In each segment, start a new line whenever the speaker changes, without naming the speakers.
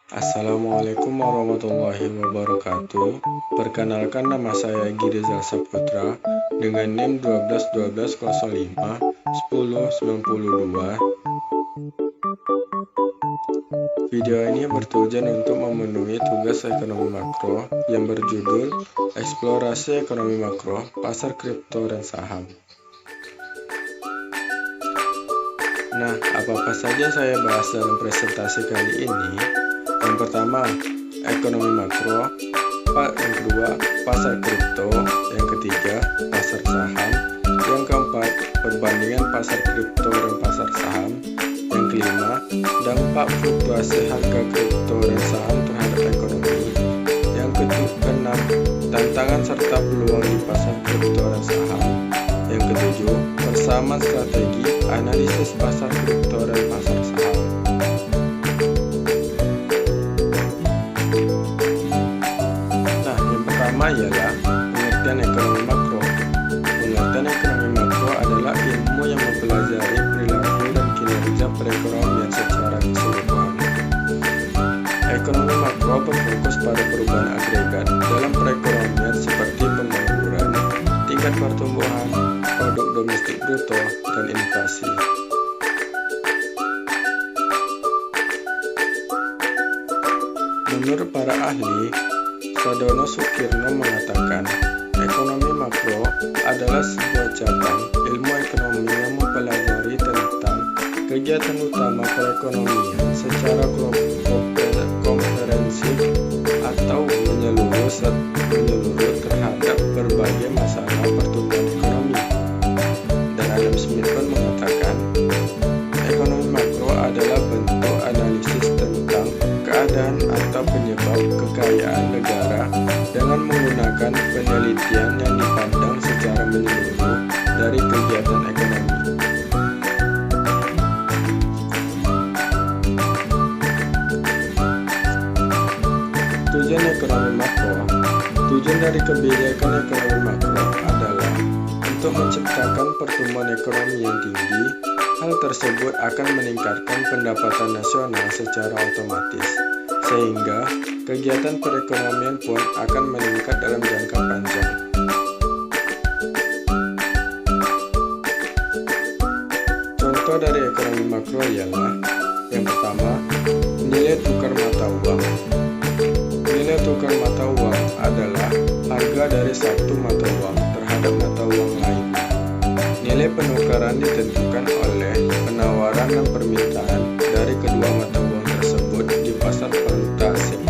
Assalamualaikum warahmatullahi wabarakatuh. Perkenalkan, nama saya Egy Rizal Saputra dengan NIM 121205 1092. Video ini bertujuan untuk memenuhi tugas ekonomi makro yang berjudul Eksplorasi Ekonomi Makro, Pasar Kripto dan Saham. Nah, apa-apa saja saya bahas dalam presentasi kali ini? Yang pertama, ekonomi makro. Yang kedua, pasar kripto. Yang ketiga, pasar saham. Yang keempat, perbandingan pasar kripto dan pasar saham. Yang kelima, dampak fluktuasi harga kripto dan saham terhadap ekonomi. Yang keenam, tantangan serta peluang di pasar kripto dan saham. Yang ketujuh, persamaan strategi analisis pasar kripto dan pasar saham. Nah, yang pertama ialah pengertian ekonomi makro. Pengertian ekonomi makro adalah ilmu yang mempelajari perilaku dan kinerja perekonomian secara keseluruhan. Ekonomi makro berfokus pada perubahan agregat dalam perekonomian seperti pengangguran, tingkat pertumbuhan, produk domestik bruto, dan inflasi. Menurut para ahli, Sadono Sukirno mengatakan, ekonomi makro adalah sebuah cabang ilmu ekonomi yang mempelajari tentang kegiatan utama perekonomian secara komprehensif atau menyeluruh terhadap berbagai masalah pertumbuhan ekonomi. Dan Adam Smith pun mengatakan, ekonomi makro adalah bentuk analisis tentang keadaan atau penyebab kekayaan negara dengan menggunakan penelitian yang dipandang secara menyeluruh dari kegiatan ekonomi. Tujuan ekonomi makro. Tujuan dari kebijakan ekonomi makro adalah untuk menciptakan pertumbuhan ekonomi yang tinggi. Hal tersebut akan meningkatkan pendapatan nasional secara otomatis, sehingga kegiatan perekonomian pun akan meningkat dalam jangka panjang. Contoh dari ekonomi makro ialah: yang pertama, nilai tukar mata uang. Nilai tukar mata uang adalah harga dari satu mata uang terhadap mata uang lainnya. Nilai penukaran ditentukan oleh penawaran dan permintaan dari kedua mata uang tersebut di pasar valuta asing.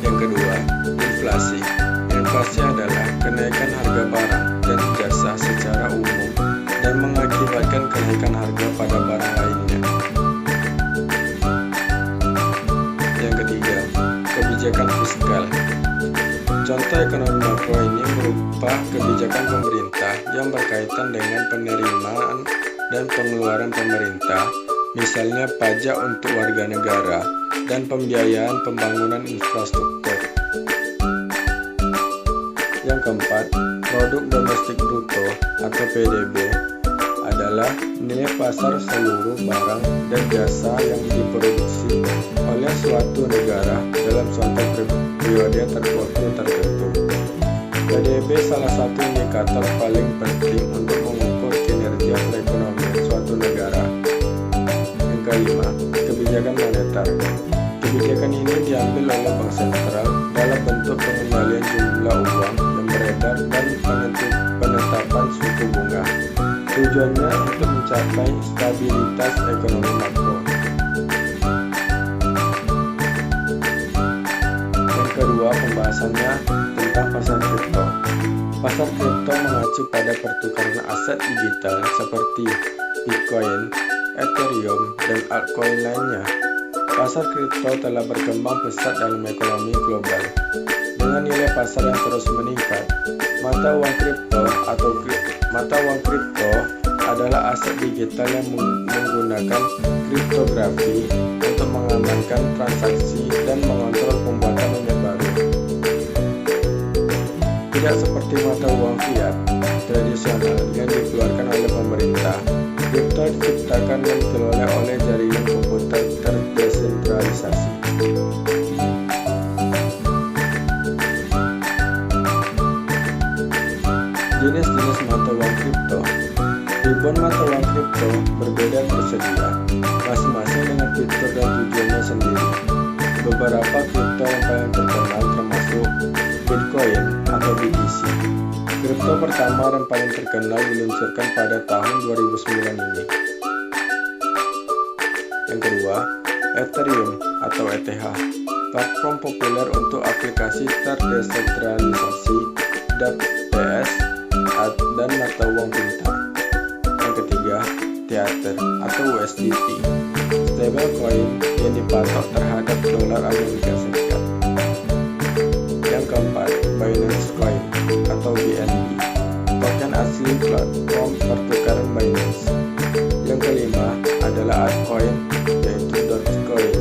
Yang kedua, inflasi. Inflasi adalah kenaikan harga barang dan jasa secara umum dan mengakibatkan kenaikan harga pada barang lainnya. Yang ketiga, kebijakan fiskal. Contoh ekonomi makro ini berupa kebijakan pemerintah yang berkaitan dengan penerimaan dan pengeluaran pemerintah, misalnya pajak untuk warga negara dan pembiayaan pembangunan infrastruktur. Yang keempat, produk domestik bruto atau PDB adalah nilai pasar seluruh barang dan jasa yang diproduksi oleh suatu negara dalam suatu periode tertentu. PDB salah satu indikator paling penting untuk mengukur kinerja perekonomian suatu negara. Yang kelima, kebijakan moneter. Kebijakan ini diambil oleh bank sentral dalam bentuk pengendalian jumlah uang yang beredar dan penetapan suku bunga. Tujuannya untuk mencapai stabilitas ekonomi makro. Yang kedua, pembahasannya tentang pasar kripto. Pasar kripto mengacu pada pertukaran aset digital seperti Bitcoin, Ethereum, dan altcoin lainnya. Pasar kripto telah berkembang pesat dalam ekonomi global. Dengan nilai pasar yang terus meningkat, mata uang kripto adalah aset digital yang menggunakan kriptografi untuk mengamankan transaksi dan mengontrol pembuatan unit baru. Tidak seperti mata uang fiat tradisional yang dikeluarkan oleh pemerintah, kripto diciptakan dan dikelola oleh jaringan komputer terdesentralisasi fitur dan tujuannya sendiri. Beberapa kripto yang paling terkenal termasuk Bitcoin atau BTC. Kripto pertama dan paling terkenal diluncurkan pada tahun 2009 ini. Yang kedua, Ethereum atau ETH, platform populer untuk aplikasi terdesentralisasi DApp/PS dan mata uang pintar. Yang ketiga, Tether atau USDT, stablecoin yang dipatok terhadap dolar Amerika Serikat. Yang keempat, Binance Coin atau BNB, token asli platform pertukaran Binance. Yang kelima adalah altcoin, yaitu Dogecoin,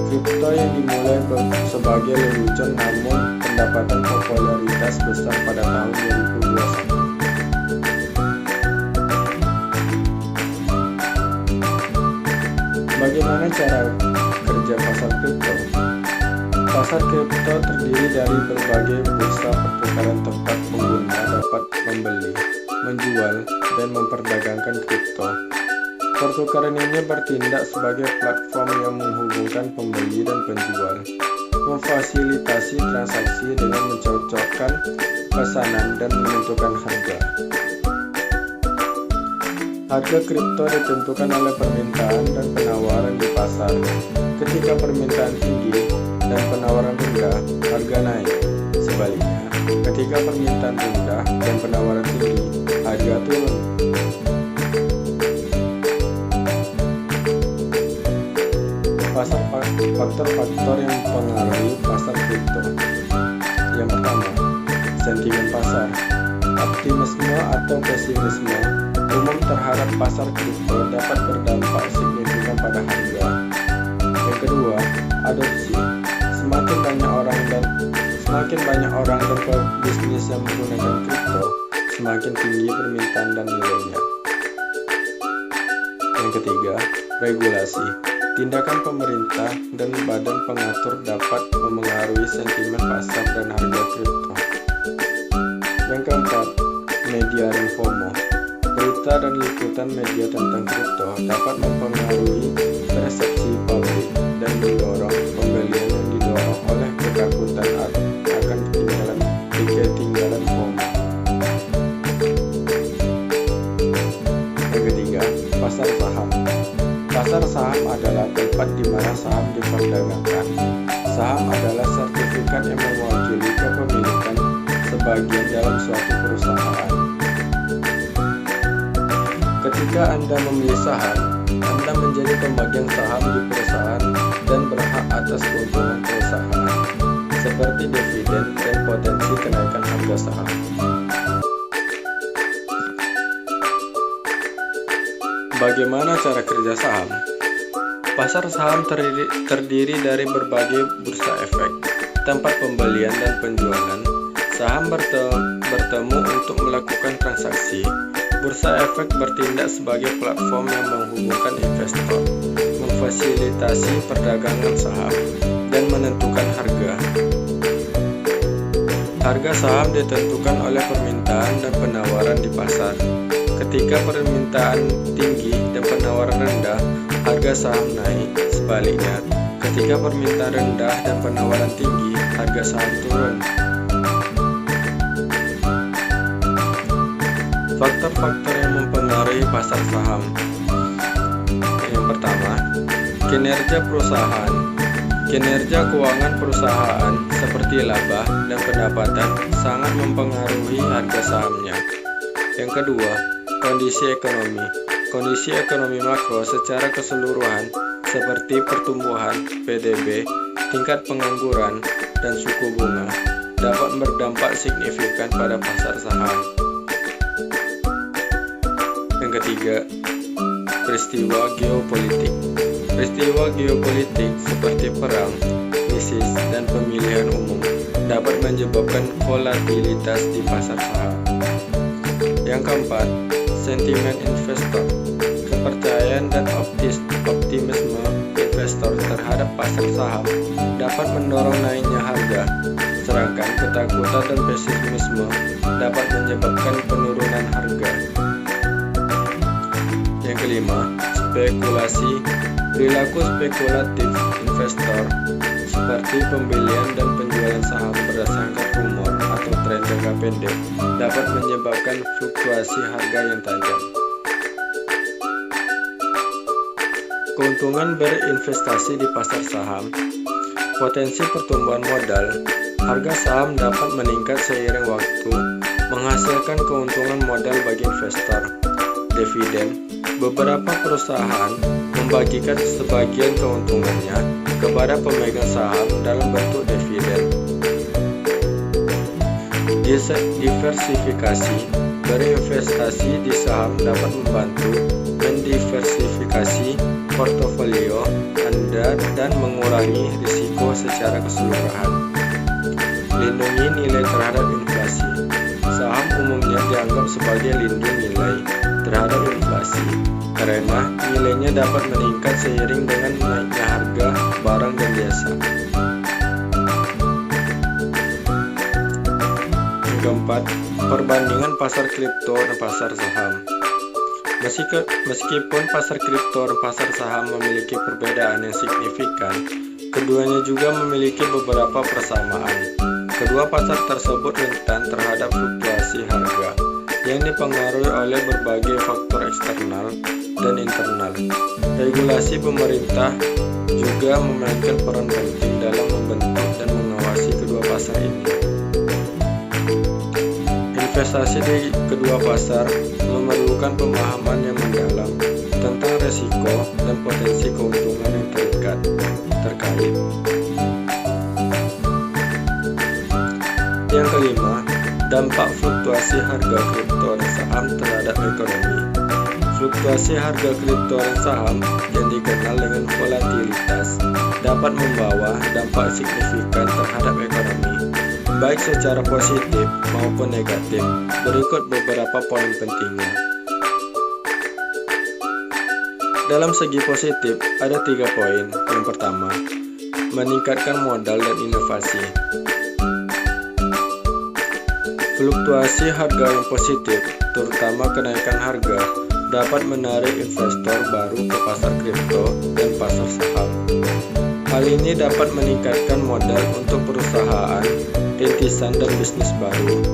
kripto yang dimulai sebagai lelucon namun mendapatkan popularitas besar pada tahun 2021. Bagaimana cara kerja pasar kripto? Pasar kripto terdiri dari berbagai bursa pertukaran tempat pengguna dapat membeli, menjual, dan memperdagangkan kripto. Pertukaran ini bertindak sebagai platform yang menghubungkan pembeli dan penjual, memfasilitasi transaksi dengan mencocokkan pesanan dan menentukan harga. Harga kripto ditentukan oleh permintaan dan penawaran di pasar. Ketika permintaan tinggi dan penawaran rendah, harga naik. Sebaliknya, ketika permintaan rendah dan penawaran tinggi, harga turun. Faktor-faktor yang mempengaruhi pasar kripto. Yang pertama, sentimen pasar. Optimisme atau pesimisme umum terhadap pasar kripto dapat berdampak signifikan pada harga. Yang kedua, adopsi. Semakin banyak orang dan pebisnis yang menggunakan kripto, semakin tinggi permintaan dan nilainya. Yang ketiga, regulasi. Tindakan pemerintah dan badan pengatur dapat memengaruhi sentimen pasar dan harga kripto. Yang keempat, media dan FOMO. Berita dan liputan media tentang kripto dapat mempengaruhi persepsi publik dan mendorong pembelian yang didorong oleh ketakutan akan ketinggalan FOMO. Yang ketiga, pasar saham. Pasar saham adalah tempat di mana saham diperdagangkan. Saham adalah sertifikat yang mewakili kepemilikan sebagian dalam suatu perusahaan. Ketika Anda membeli saham, Anda menjadi pemegang saham di perusahaan dan berhak atas keuntungan perusahaan, seperti dividen dan potensi kenaikan harga saham. Bagaimana cara kerja saham? Pasar saham terdiri dari berbagai bursa efek, tempat pembelian dan penjualan. Saham bertemu untuk melakukan transaksi. Bursa efek bertindak sebagai platform yang menghubungkan investor, memfasilitasi perdagangan saham, dan menentukan harga. Harga saham ditentukan oleh permintaan dan penawaran di pasar. Ketika permintaan tinggi dan penawaran rendah, harga saham naik. Sebaliknya, ketika permintaan rendah dan penawaran tinggi, harga saham turun. Faktor-faktor yang mempengaruhi pasar saham. Yang pertama, kinerja perusahaan. Kinerja keuangan perusahaan seperti laba dan pendapatan sangat mempengaruhi harga sahamnya. Yang kedua, kondisi ekonomi. Kondisi ekonomi makro secara keseluruhan seperti pertumbuhan, PDB, tingkat pengangguran, dan suku bunga dapat berdampak signifikan pada pasar saham. Yang ketiga, peristiwa geopolitik. Peristiwa geopolitik seperti perang, krisis, dan pemilihan umum dapat menyebabkan volatilitas di pasar saham. Yang keempat, sentimen investor. Kepercayaan dan optimisme investor terhadap pasar saham dapat mendorong naiknya harga, sedangkan ketakutan dan pesimisme dapat menyebabkan penurunan harga. Yang kelima, spekulasi Perilaku spekulatif investor seperti pembelian dan penjualan saham berdasarkan rumor atau tren jangka pendek dapat menyebabkan fluktuasi harga yang tajam. Keuntungan berinvestasi di pasar saham. Potensi pertumbuhan modal. Harga saham dapat meningkat seiring waktu, menghasilkan keuntungan modal bagi investor. Dividen. Beberapa perusahaan membagikan sebagian keuntungannya kepada pemegang saham dalam bentuk dividen. Diversifikasi. Berinvestasi di saham dapat membantu mendiversifikasi portofolio Anda dan mengurangi risiko secara keseluruhan. Lindungi nilai terhadap inflasi. Saham umumnya dianggap sebagai lindung nilai terhadap inflasi karena nilainya dapat meningkat seiring dengan naiknya harga barang dan jasa. Yang keempat, perbandingan pasar kripto dan pasar saham. Meskipun pasar kripto dan pasar saham memiliki perbedaan yang signifikan, keduanya juga memiliki beberapa persamaan. Kedua pasar tersebut rentan terhadap fluktuasi harga yang dipengaruhi oleh berbagai faktor eksternal dan internal. Regulasi pemerintah juga memainkan peran penting dalam membentuk dan mengawasi kedua pasar ini. Investasi di kedua pasar memerlukan pemahaman yang mendalam tentang risiko dan potensi keuntungan yang terkait. Yang kelima, dampak fluktuasi harga kripto dan saham terhadap ekonomi. Fluktuasi harga kripto dan saham yang dikenal dengan volatilitas dapat membawa dampak signifikan terhadap ekonomi, baik secara positif maupun negatif. Berikut beberapa poin pentingnya. Dalam segi positif, ada 3 poin. Yang pertama, meningkatkan modal dan inovasi. Fluktuasi harga yang positif, terutama kenaikan harga, dapat menarik investor baru ke pasar kripto dan pasar saham. Hal ini dapat meningkatkan modal untuk perusahaan, rintisan dan bisnis baru,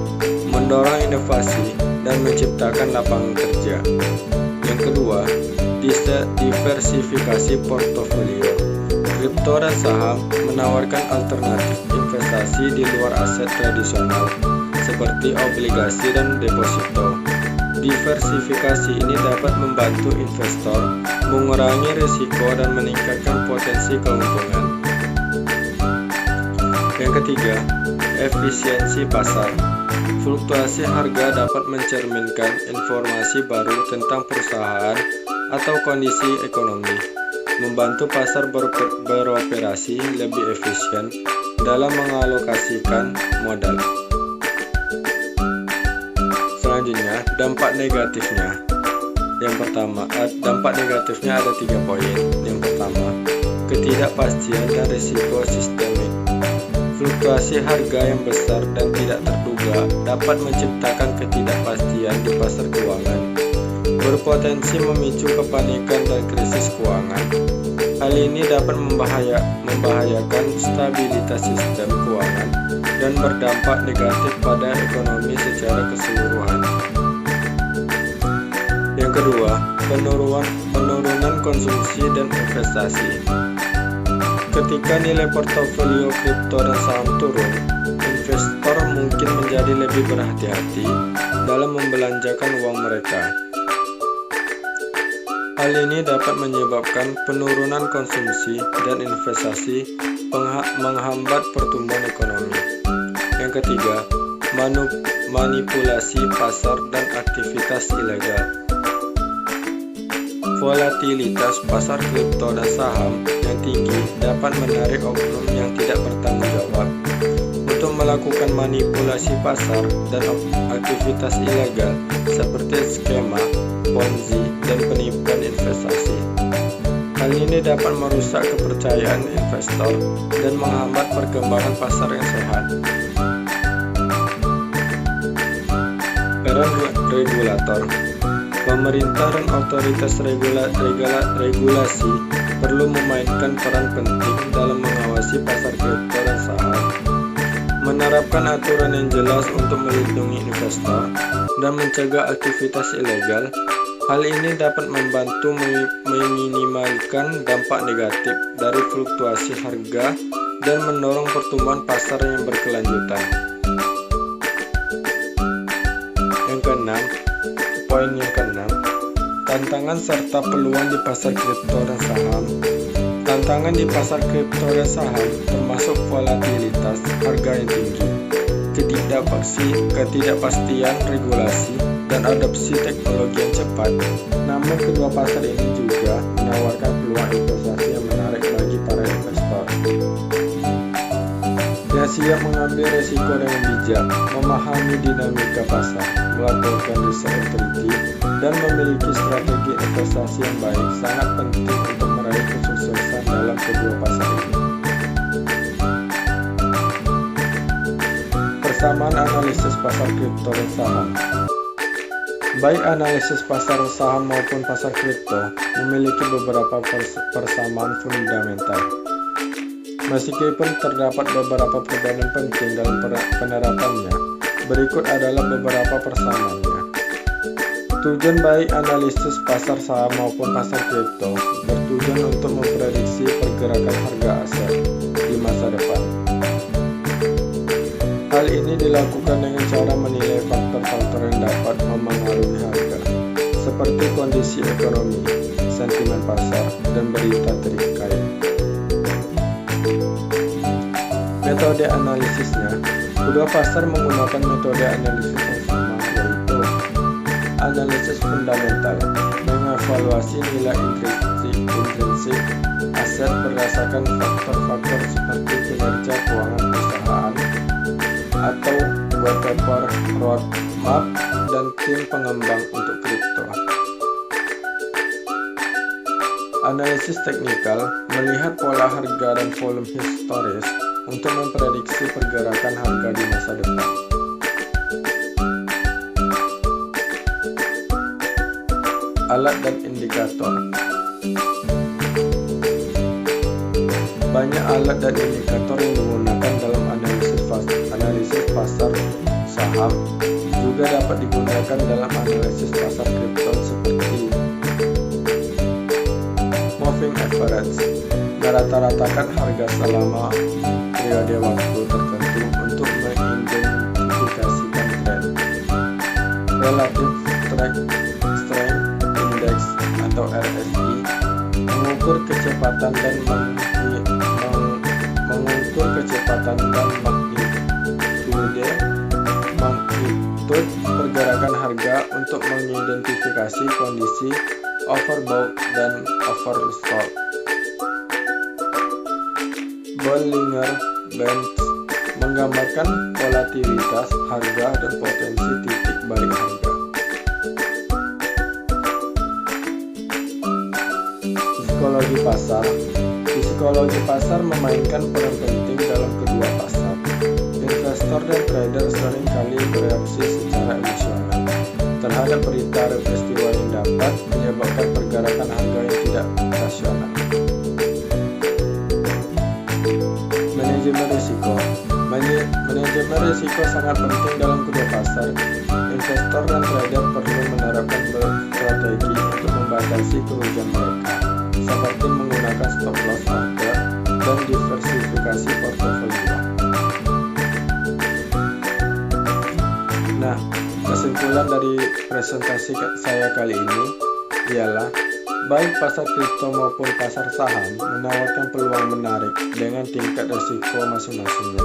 mendorong inovasi, dan menciptakan lapangan kerja. Yang kedua, diversifikasi portofolio. Kripto dan saham menawarkan alternatif investasi di luar aset tradisional, seperti obligasi dan deposito. Diversifikasi ini dapat membantu investor mengurangi risiko dan meningkatkan potensi keuntungan. Yang ketiga, efisiensi pasar. Fluktuasi harga dapat mencerminkan informasi baru tentang perusahaan atau kondisi ekonomi, membantu pasar beroperasi lebih efisien dalam mengalokasikan modal. Selanjutnya, dampak negatifnya. Yang pertama, dampak negatifnya ada 3 poin. Yang pertama, ketidakpastian dan risiko sistemik. Fluktuasi harga yang besar dan tidak terduga dapat menciptakan ketidakpastian di pasar keuangan, berpotensi memicu kepanikan dan krisis keuangan. Hal ini dapat membahayakan stabilitas sistem keuangan dan berdampak negatif pada ekonomi secara keseluruhan. Yang kedua, penurunan konsumsi dan investasi. Ketika nilai portofolio kripto dan saham turun, investor mungkin menjadi lebih berhati-hati dalam membelanjakan uang mereka. Hal ini dapat menyebabkan penurunan konsumsi dan investasi, menghambat pertumbuhan ekonomi. Yang ketiga, manipulasi pasar dan aktivitas ilegal. Volatilitas pasar kripto dan saham yang tinggi dapat menarik oknum yang tidak bertanggung jawab untuk melakukan manipulasi pasar dan aktivitas ilegal seperti skema, Ponzi, dan penipuan investasi. Hal ini dapat merusak kepercayaan investor dan menghambat perkembangan pasar yang sehat. Peran regulator. Pemerintah dan otoritas regulasi perlu memainkan peran penting dalam mengawasi pasar kripto dan saham, menerapkan aturan yang jelas untuk melindungi investor, dan mencegah aktivitas ilegal. Hal ini dapat membantu meminimalkan dampak negatif dari fluktuasi harga dan mendorong pertumbuhan pasar yang berkelanjutan. Poin yang keenam, tantangan serta peluang di pasar kripto dan saham. Tantangan di pasar kripto dan saham termasuk volatilitas harga yang tinggi, ketidakpastian regulasi, dan adopsi teknologi yang cepat. Namun kedua pasar ini juga menawarkan peluang investasi yang menarik bagi para investor yang siap mengambil risiko dengan bijak, memahami dinamika pasar, melakukan riset yang teliti, dan memiliki strategi investasi yang baik sangat penting untuk meraih kesuksesan dalam kedua pasar ini. Persamaan analisis pasar kripto dan saham. Baik analisis pasar saham maupun pasar kripto memiliki beberapa persamaan fundamental. Meskipun terdapat beberapa perbedaan penting dalam penerapannya, berikut adalah beberapa persamaannya. Tujuan baik analisis pasar saham maupun pasar kripto bertujuan untuk memprediksi pergerakan harga aset di masa depan. Hal ini dilakukan dengan cara menilai faktor-faktor yang dapat memengaruhi harga, seperti kondisi ekonomi, sentimen pasar, dan berita terkait. Metode analisisnya, kedua pasar menggunakan metode analisis yang sama, yaitu analisis fundamental, mengevaluasi nilai intrinsik aset berdasarkan faktor-faktor seperti kinerja keuangan perusahaan atau white paper, roadmap, dan tim pengembang untuk kripto. Analisis teknikal melihat pola harga dan volume historis untuk memprediksi pergerakan harga di masa depan. Alat dan indikator. Banyak alat dan indikator yang digunakan dalam analisis pasar saham juga dapat digunakan dalam analisis pasar kripto, seperti moving average, merata-ratakan harga selama periode waktu tertentu untuk mengidentifikasikan tren. Relative Strength Index atau RSI mengukur kecepatan dan magnitude pergerakan harga untuk mengidentifikasi kondisi overbought dan oversold. Bollinger Bands menggambarkan volatilitas harga dan potensi titik balik harga. Psikologi pasar. Psikologi pasar memainkan peran penting dalam kedua pasar. Investor dan trader sering kali bereaksi secara emosional terhadap berita dan peristiwa yang dapat menyebabkan pergerakan harga yang tidak rasional. Manajemen risiko. Manajemen risiko sangat penting dalam kedua pasar. Investor dan trader perlu menerapkan strategi untuk membatasi kerugian mereka, seperti menggunakan stop loss order dan diversifikasi portofolio. Nah, kesimpulan dari presentasi saya kali ini ialah baik pasar kripto maupun pasar saham menawarkan peluang menarik dengan tingkat risiko masing-masingnya.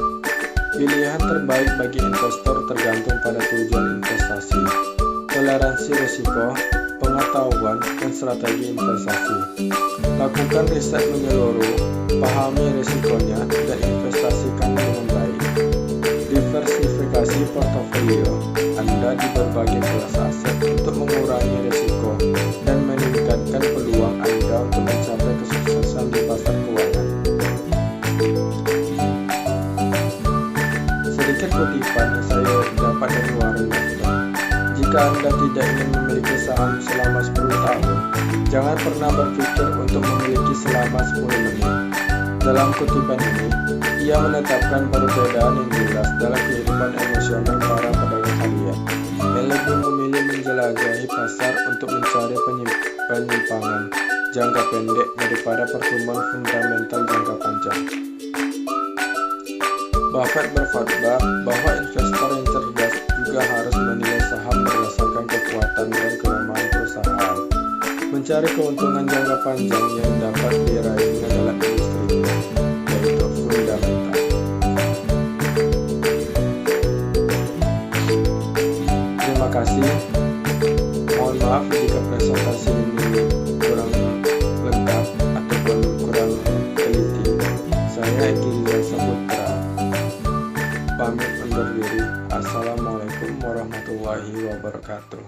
Pilihan terbaik bagi investor tergantung pada tujuan investasi, toleransi risiko, pengetahuan, dan strategi investasi. Lakukan riset menyeluruh, pahami risikonya, dan investasikan dengan baik. Diversifikasi portofolio Anda di berbagai kelas aset untuk mengurangi risiko dan meningkatkan peluang Anda untuk mencapai kesuksesan di pasar keuangan. Sedikit kutipan yang saya dapat dari Warren Buffett. Jika Anda tidak ingin memiliki saham selama 10 tahun, Jangan pernah berpikir untuk memiliki selama 10 menit. Dalam kutipan ini, ia menetapkan perbedaan yang jelas dalam kehidupan emosional para pedagang harian yang lebih memilih menjelajahi pasar untuk mencari penyimpangan jangka pendek daripada pertumbuhan fundamental jangka panjang. Buffett berfatwa bahwa investor yang cerdas juga harus menilai saham berdasarkan kekuatan dan kelemahan perusahaan, mencari keuntungan jangka panjang yang dapat diraihnya dalam industrinya, yaitu fundamental. Terima kasih. Mohon maaf jika presentasi ini kurang lengkap ataupun kurang teliti. Saya Gilza Saputra pamit undur diri. Assalamualaikum warahmatullahi wabarakatuh.